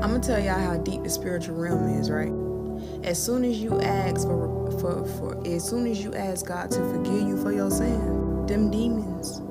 I'm gonna tell y'all how deep the spiritual realm is, right? As soon as you ask as soon as you ask God to forgive you for your sin, them demons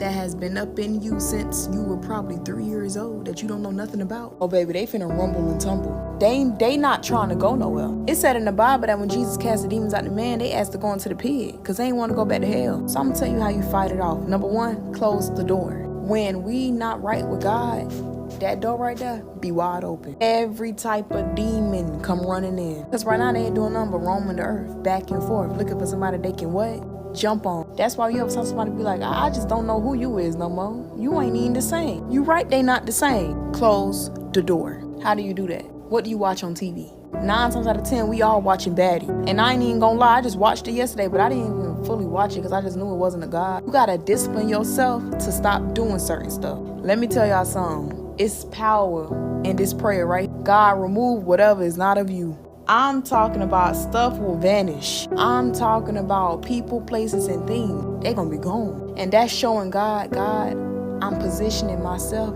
that has been up in you since you were probably 3 years old that you don't know nothing about. Oh baby, they finna rumble and tumble. They not trying to go nowhere. It said in the Bible that when Jesus cast the demons out the man, they asked to go into the pit because they ain't want to go back to hell. So I'm gonna tell you how you fight it off. Number one, close the door. When we not right with God, that door right there be wide open. Every type of demon come running in. Because right now they ain't doing nothing but roaming the earth back and forth, looking for somebody they can what? Jump on. That's why you ever saw somebody be like, I just don't know who you is no more. You ain't even the same. You right, they not the same. Close the door. How do you do that? What do you watch on TV? 9 times out of 10, we all watching baddie. And I ain't even gonna lie, I just watched it yesterday, but I didn't even fully watch it because I just knew it wasn't a God. You gotta discipline yourself to stop doing certain stuff. Let me tell y'all something. It's power in this prayer, right? God, remove whatever is not of you. I'm talking about stuff will vanish. I'm talking about people, places, and things. They're gonna be gone. And that's showing God, I'm positioning myself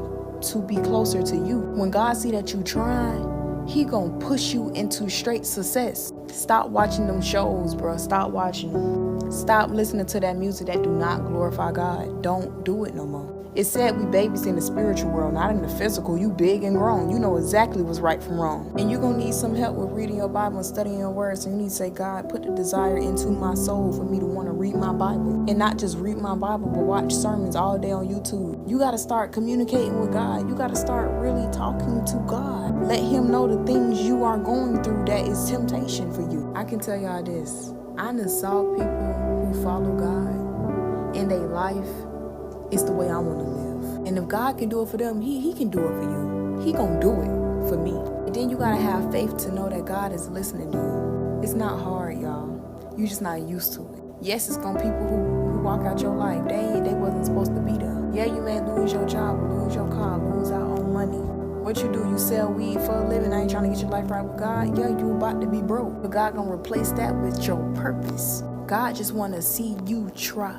to be closer to you. When God see that you trying, He gonna push you into straight success. Stop watching them shows, bro. Stop watching them. Stop listening to that music that do not glorify God. Don't do it no more. It said we babies in the spiritual world, not in the physical. You big and grown. You know exactly what's right from wrong. And you're going to need some help with reading your Bible and studying your words. And you need to say, God, put the desire into my soul for me to want to read my Bible. And not just read my Bible, but watch sermons all day on YouTube. You got to start communicating with God. You got to start really talking to God. Let Him know the things you are going through that is temptation for you. I can tell y'all this. I done saw people who follow God in their life. It's the way I want to live. And if God can do it for them, he can do it for you. He gonna do it for me. And then you gotta have faith to know that God is listening to you. It's not hard, y'all. You just not used to it. Yes, it's gonna be people who walk out your life. They wasn't supposed to be there. Yeah, you may lose your job, lose your car, lose out on money. What you do, you sell weed for a living. I ain't trying to get your life right with God. Yeah, you about to be broke. But God gonna replace that with your purpose. God just wanna see you try.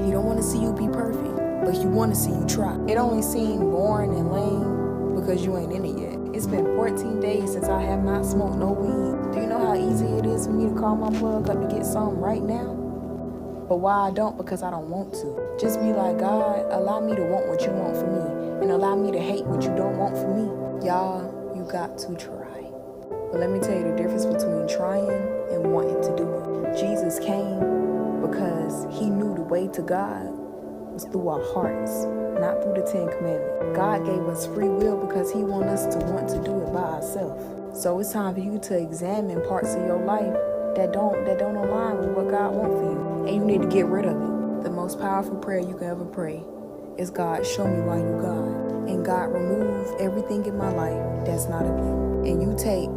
He don't wanna see you be perfect, but He want to see you try. It only seemed boring and lame because you ain't in it yet. It's been 14 days since I have not smoked no weed. Do you know how easy it is for me to call my plug up to get some right now? But why I don't? Because I don't want to. Just be like, God, allow me to want what you want for me and allow me to hate what you don't want for me. Y'all, you got to try. But let me tell you the difference between trying and wanting to do it. Jesus came because He knew the way to God was through our hearts, not through the 10 Commandments. God gave us free will because He wants us to want to do it by ourselves. So it's time for you to examine parts of your life that don't align with what God wants for you. And you need to get rid of it. The most powerful prayer you can ever pray is, God, show me why you God. And God, remove everything in my life that's not of you. And you take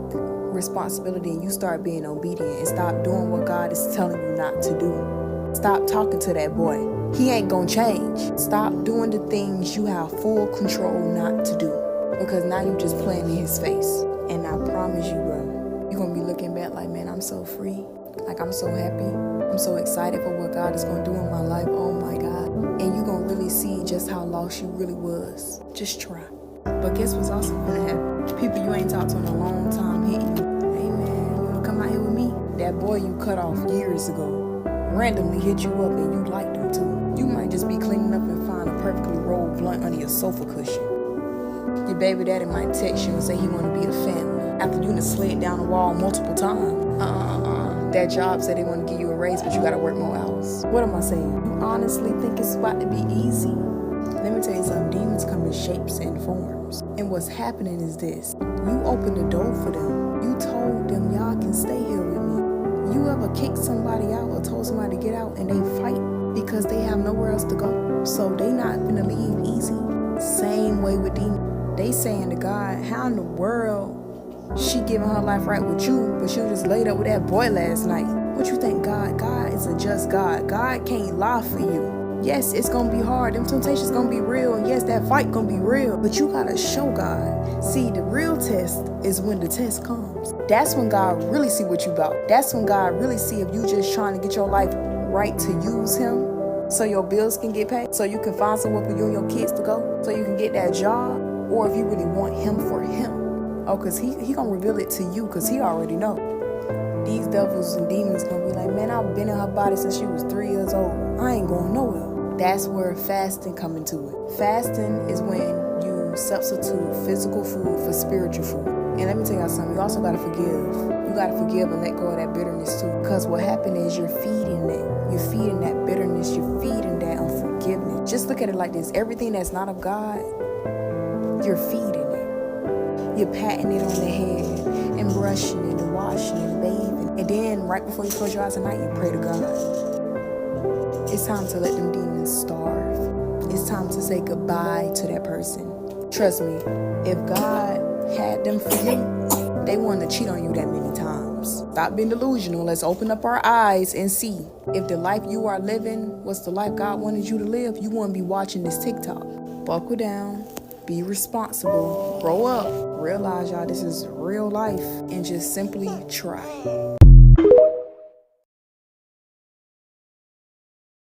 responsibility and you start being obedient and stop doing what God is telling you not to do. Stop talking to that boy. He ain't gonna change. Stop doing the things you have full control not to do. Because now you just playing in His face. And I promise you, bro, you're gonna be looking back like, man, I'm so free. Like, I'm so happy. I'm so excited for what God is gonna do in my life. Oh my God. And you're gonna really see just how lost you really was. Just try. But guess what's also gonna happen? People you ain't talked to in a long time hit you. Hey man, you wanna come out here with me? That boy you cut off years ago randomly hit you up and you liked him too. You might just be cleaning up and find a perfectly rolled blunt under your sofa cushion. Your baby daddy might text you and say he want to be a family after you done slid down the wall multiple times. That job said they want to give you a raise, but you gotta work more hours. What am I saying? You honestly think it's about to be easy? Let me tell you something. Demons come in shapes and forms. And what's happening is this. You opened the door for them. You told them, y'all can stay here with me. You ever kicked somebody out or told somebody to get out and they fight because they have nowhere else to go? So they not gonna leave easy. Same way with demons. They saying to God, how in the world she giving her life right with you, but she just laid up with that boy last night? What you think, God? God is a just God. God can't lie for you. Yes, it's gonna be hard. Them temptations gonna be real. And yes, that fight gonna be real. But you gotta show God. See, the real test is when the test comes. That's when God really see what you about. That's when God really see if you just trying to get your life right to use Him so your bills can get paid, so you can find somewhere for you and your kids to go, so you can get that job, or if you really want him for him. Oh, because he gonna reveal it to you because he already know. These devils and demons gonna be like, man, I've been in her body since she was 3 years old. I ain't going nowhere. That's where fasting come into it. Fasting is when you substitute physical food for spiritual food. And let me tell y'all something, you also gotta forgive. You gotta forgive and let go of that bitterness too. Because what happened is you're feeding that. You're feeding that bitterness. You're feeding that unforgiveness. Just look at it like this. Everything that's not of God, you're feeding it. You're patting it on the head and brushing it and washing it and bathing. And then right before you close your eyes at night, you pray to God. It's time to let them demons starve. It's time to say goodbye to that person. Trust me, if God had them for you, they wanted to cheat on you that many times. Stop being delusional. Let's open up our eyes and see. If the life you are living was the life God wanted you to live, you wouldn't be watching this TikTok. Buckle down. Be responsible. Grow up. Realize, y'all, this is real life. And just simply try.